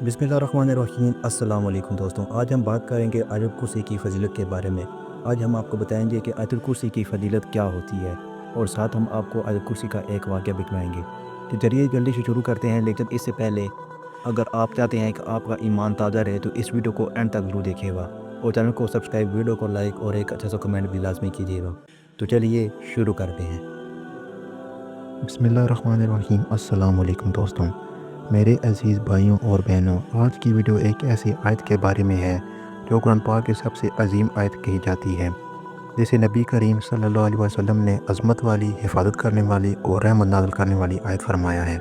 बिस्मिल्लाहिर्रहमानिर्रहीम। अस्सलाम वालेकुम दोस्तों, आज हम बात करेंगे आयतुल कुर्सी की फ़जीलत के बारे में। आज हम आपको बताएंगे कि आयतुल कुर्सी की फ़जीलत क्या होती है और साथ हम आपको आयतुल कुर्सी का एक वाक़या बितवाएंगे। तो चलिए जल्दी से शुरू करते हैं, लेकिन इससे पहले अगर आप चाहते हैं कि आपका ईमान ताज़ा रहे तो इस वीडियो को एंड तक ज़रूर देखिएगा और चैनल को सब्सक्राइब, वीडियो को लाइक और एक अच्छा सा कमेंट भी लाजमी कीजिएगा। तो चलिए शुरू करते हैं। बिस्मिल्लाहिर्रहमानिर्रहीम। अस्सलाम वालेकुम दोस्तों, मेरे अज़ीज़ भाइयों और बहनों, आज की वीडियो एक ऐसी आयत के बारे में है जो कुरान पाक की सबसे अजीम आयत कही जाती है, जिसे नबी करीम सल्लल्लाहु अलैहि वसल्लम ने अज़मत वाली, हिफाजत करने वाली और रहमत नाज़िल करने वाली आयत फरमाया है।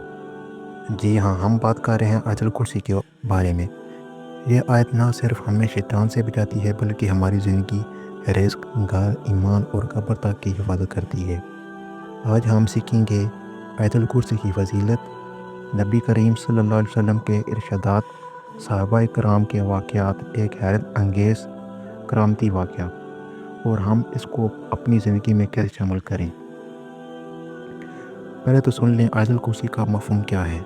जी हाँ, हम बात कर रहे हैं आयतुल कुर्सी के बारे में। ये आयत ना सिर्फ हमें शैतान से बचाती है बल्कि हमारी ज़िंदगी, रिज़्क, घर, ईमान और कब्र तक की हिफाजत करती है। आज हम सीखेंगे आयतुल कुर्सी की फजीलत, नबी करीम सल्लल्लाहु अलैहि वसल्लम के इरशादात, सहाबाए कराम के वाक़यात, एक हैरत अंगेज़ करामती वाक़या, और हम इसको अपनी ज़िंदगी में कैसे शामिल करें। पहले तो सुन लें आयतुल कुर्सी का मफ़हूम क्या है।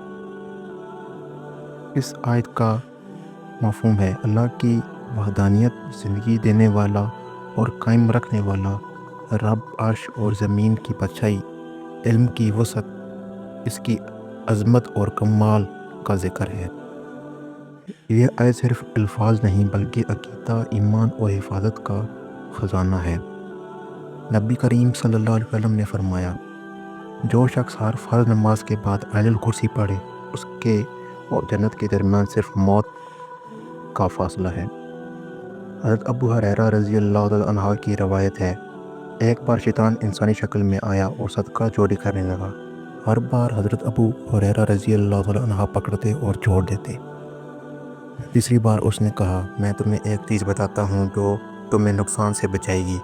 इस आयत का मफ़हूम है अल्लाह की वहदानियत, ज़िंदगी देने वाला और कायम रखने वाला रब, अर्श और ज़मीन की बादशाही, इल्म की वसअत, इसकी अज़मत और कमाल का ज़िक्र है। ये आयत सिर्फ अल्फाज नहीं बल्कि अक़ीदा, ईमान और हिफाजत का ख़जाना है। नबी करीम सल्लल्लाहु अलैहि वसल्लम ने फरमाया, जो शख्स हर फ़र्ज़ नमाज के बाद आयतुल कुर्सी पढ़े, उसके और जन्नत के दरमियान सिर्फ मौत का फ़ासला है। हज़रत अबू हुरैरा रज़ी अल्लाह तआला अन्हु की रवायत है, एक बार शैतान इंसानी शक्ल में आया और सदका चोरी करने लगा। हर बार हज़रत अबू हुरैरा रज़ी अल्लाह तआला अन्हु पकड़ते और छोड़ देते। तीसरी बार उसने कहा, मैं तुम्हें एक चीज़ बताता हूँ जो तुम्हें नुकसान से बचाएगी।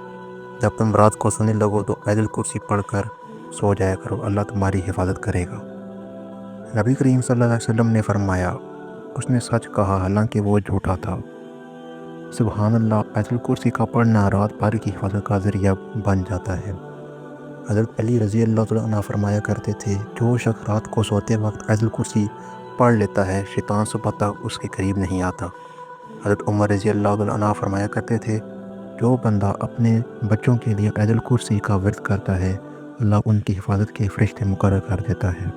जब तुम रात को सोने लगो तो आयतुल कुर्सी पढ़कर सो जाया करो, अल्लाह तुम्हारी हिफाजत करेगा। नबी करीम सल्लल्लाहु अलैहि वसल्लम ने फरमाया, उसने सच कहा हालांकि वो झूठा था। सुबहान अल्लाह, आयतुल कुर्सी का पढ़ना रात भर की हिफाजत का ज़रिया बन जाता है। हज़रत अली रज़ी अल्लाह तआला अन्हु फरमाया करते थे, जो शख्स रात को सोते वक्त आयतुल कुर्सी पढ़ लेता है, शैतान सुबह तक उसके करीब नहीं आता। हज़रत उमर रज़ी अल्लाह तआला अन्हु फरमाया करते थे, जो बंदा अपने बच्चों के लिए आयतुल कुर्सी का वर्द करता है, अल्लाह उनकी हिफाजत के फ़रिश्ते मुकर्रर कर देता है।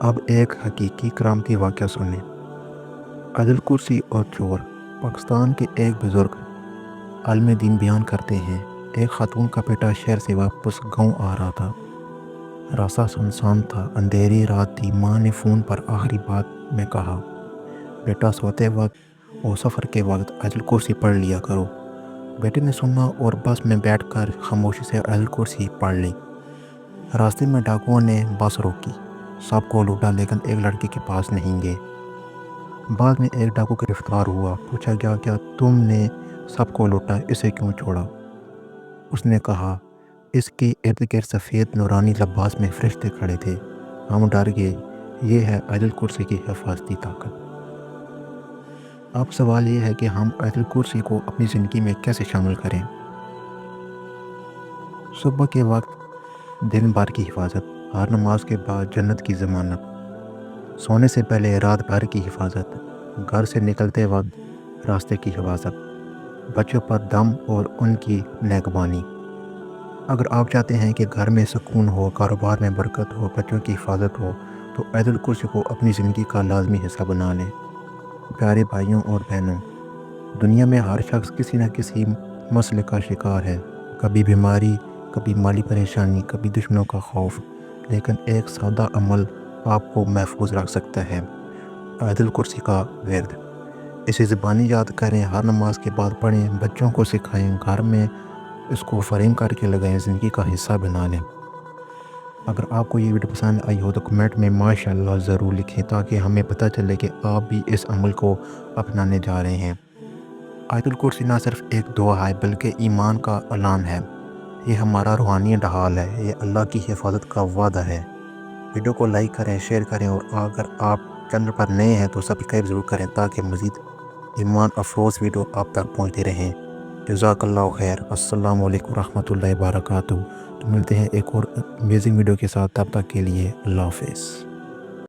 अब एक हकीकी करामती वाक़या सुनें। आयतुल कुर्सी और चोर। पाकिस्तान के एक बुज़ुर्ग आलिम दीन बयान करते हैं, एक खातून का बेटा शहर से वापस गांव आ रहा था। रास्ता सुनसान था, अंधेरी रात थी। माँ ने फ़ोन पर आखिरी बात में कहा, बेटा सोते वक्त और सफ़र के वक्त आयतुल कुर्सी पढ़ लिया करो। बेटे ने सुना और बस में बैठकर खामोशी से आयतुल कुर्सी पढ़ ली। रास्ते में डाकुओं ने बस रोकी, सबको लूटा लेकिन एक लड़की के पास नहीं गए। बाद में एक डाकू गिरफ्तार हुआ, पूछा गया, क्या तुमने सबको लूटा, इसे क्यों छोड़ा? उसने कहा, इसके इर्द गिर्द सफ़ेद नूरानी लिबास में फरिश्ते खड़े थे, हम डर गए। ये है आयतुल कुर्सी की हिफाजती ताकत। अब सवाल ये है कि हम आयतुल कुर्सी को अपनी ज़िंदगी में कैसे शामिल करें। सुबह के वक्त दिन भर की हिफाजत, हर नमाज के बाद जन्नत की ज़मानत, सोने से पहले रात भर की हिफाजत, घर से निकलते वक्त रास्ते की हिफाजत, बच्चों पर दम और उनकी नेगबानी। अगर आप चाहते हैं कि घर में सुकून हो, कारोबार में बरकत हो, बच्चों की हिफाजत हो, तो आयतुल कुर्सी को अपनी ज़िंदगी का लाजमी हिस्सा बना लें। प्यारे भाइयों और बहनों, दुनिया में हर शख्स किसी न किसी मसले का शिकार है, कभी बीमारी, कभी माली परेशानी, कभी दुश्मनों का खौफ, लेकिन एक सादा अमल आपको महफूज रख सकता है, आयतुल कुर्सी का विर्द। इसे ज़बानी याद करें, हर नमाज के बाद पढ़ें, बच्चों को सिखाएं, घर में इसको फ़रेम करके लगाएं, ज़िंदगी का हिस्सा बना लें। अगर आपको ये वीडियो पसंद आई हो तो कमेंट में माशाअल्लाह ज़रूर लिखें, ताकि हमें पता चले कि आप भी इस अमल को अपनाने जा रहे हैं। आयतुल कुर्सी ना सिर्फ एक दुआ है बल्कि ईमान का ऐलान है। ये हमारा रूहानी ढाल है, ये अल्लाह की हिफाजत का वादा है। वीडियो को लाइक करें, शेयर करें, और अगर आप चैनल पर नए हैं तो सब्सक्राइब ज़रूर करें ताकि मज़ीद ईमान अफरोज़ वीडियो आप तक पहुँचते रहें। जज़ाकल्लाहु खैर। अस्सलामु अलैकुम रहमतुल्लाहि व बरकातुहू। तो मिलते हैं एक और अमेजिंग वीडियो के साथ, तब तक के लिए अल्लाह हाफ़िज़।